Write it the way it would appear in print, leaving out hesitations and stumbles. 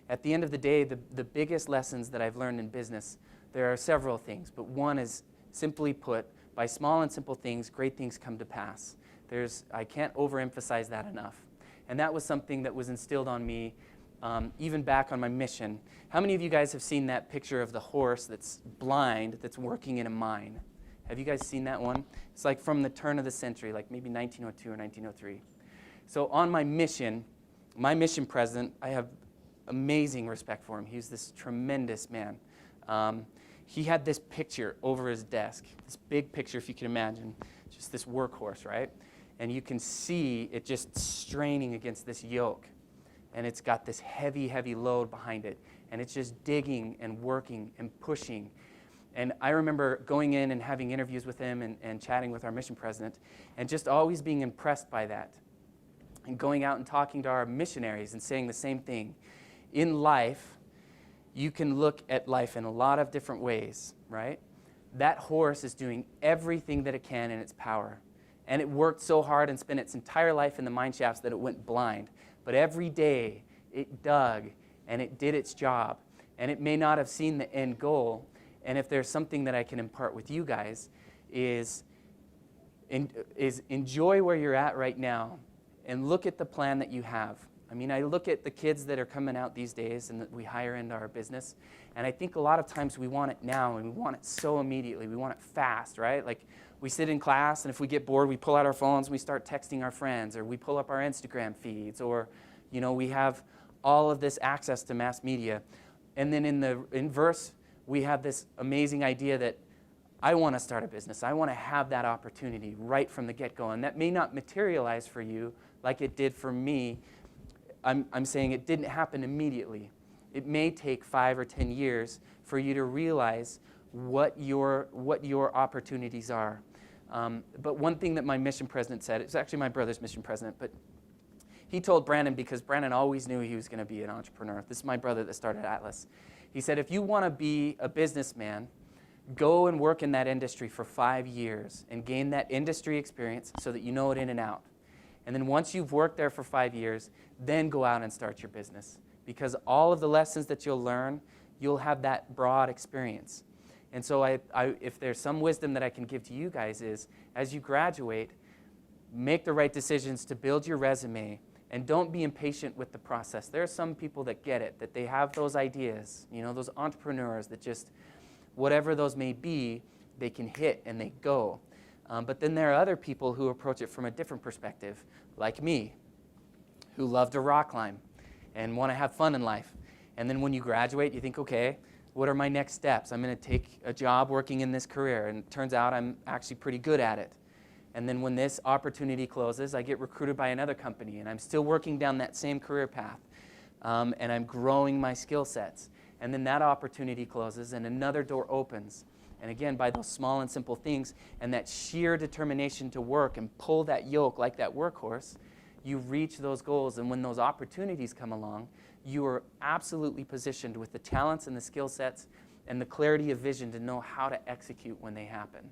At the end of the day, the biggest lessons that I've learned in business, there are several things, but one is, simply put, by small and simple things, great things come to pass. I can't overemphasize that enough. And that was something that was instilled on me even back on my mission. How many of you guys have seen that picture of the horse that's blind, that's working in a mine? Have you guys seen that one? It's like from the turn of the century, like maybe 1902 or 1903. So on my mission president, I have amazing respect for him. He's this tremendous man. He had this picture over his desk, this big picture, if you can imagine, just this workhorse, right? And you can see it just straining against this yoke. And it's got this heavy, heavy load behind it. And it's just digging and working and pushing. And I remember going in and having interviews with him and chatting with our mission president and just always being impressed by that. And going out and talking to our missionaries and saying the same thing. In life, you can look at life in a lot of different ways, right? That horse is doing everything that it can in its power. And it worked so hard and spent its entire life in the mine shafts that it went blind. But every day, it dug and it did its job. And it may not have seen the end goal. And if there's something that I can impart with you guys is enjoy where you're at right now and look at the plan that you have. I mean, I look at the kids that are coming out these days and that we hire into our business, and I think a lot of times we want it now and we want it so immediately. We want it fast, right? Like we sit in class and if we get bored, we pull out our phones and we start texting our friends, or we pull up our Instagram feeds, or we have all of this access to mass media. And then in verse, we have this amazing idea that I want to start a business. I want to have that opportunity right from the get-go. And that may not materialize for you like it did for me. I'm saying it didn't happen immediately. It may take 5 or 10 years for you to realize what your opportunities are. But one thing that my mission president said, it's actually my brother's mission president, but he told Brandon, because Brandon always knew he was going to be an entrepreneur. This is my brother that started Atlas. He said, if you want to be a businessman, go and work in that industry for 5 years and gain that industry experience so that you know it in and out. And then once you've worked there for 5 years, then go out and start your business. Because all of the lessons that you'll learn, you'll have that broad experience. And so if there's some wisdom that I can give to you guys is, as you graduate, make the right decisions to build your resume, and don't be impatient with the process. There are some people that get it, that they have those ideas, those entrepreneurs that just, whatever those may be, they can hit and they go. But then there are other people who approach it from a different perspective, like me, who love to rock climb and want to have fun in life. And then when you graduate, you think, okay, what are my next steps? I'm going to take a job working in this career, and it turns out I'm actually pretty good at it. And then when this opportunity closes, I get recruited by another company, and I'm still working down that same career path, and I'm growing my skill sets. And then that opportunity closes, and another door opens. And again, by those small and simple things and that sheer determination to work and pull that yoke like that workhorse, you reach those goals. And when those opportunities come along, you are absolutely positioned with the talents and the skill sets and the clarity of vision to know how to execute when they happen.